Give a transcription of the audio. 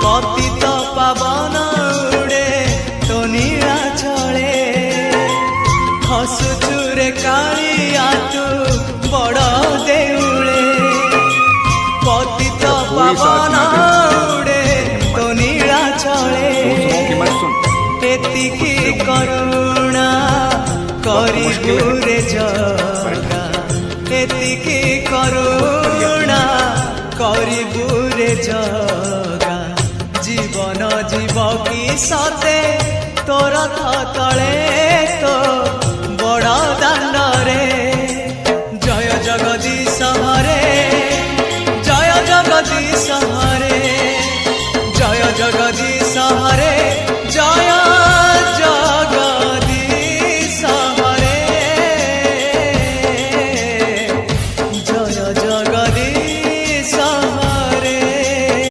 पतित पावन उड़े तो नीला चले हसुचुरे कालिया तू बड़ देउले पतित पावन उड़े तो नीला चले एतिकी करुणा करिबु रे जगा एतिकी करुणा करिबु रे जगा जीवन जीव की सते तोर तले तो बड़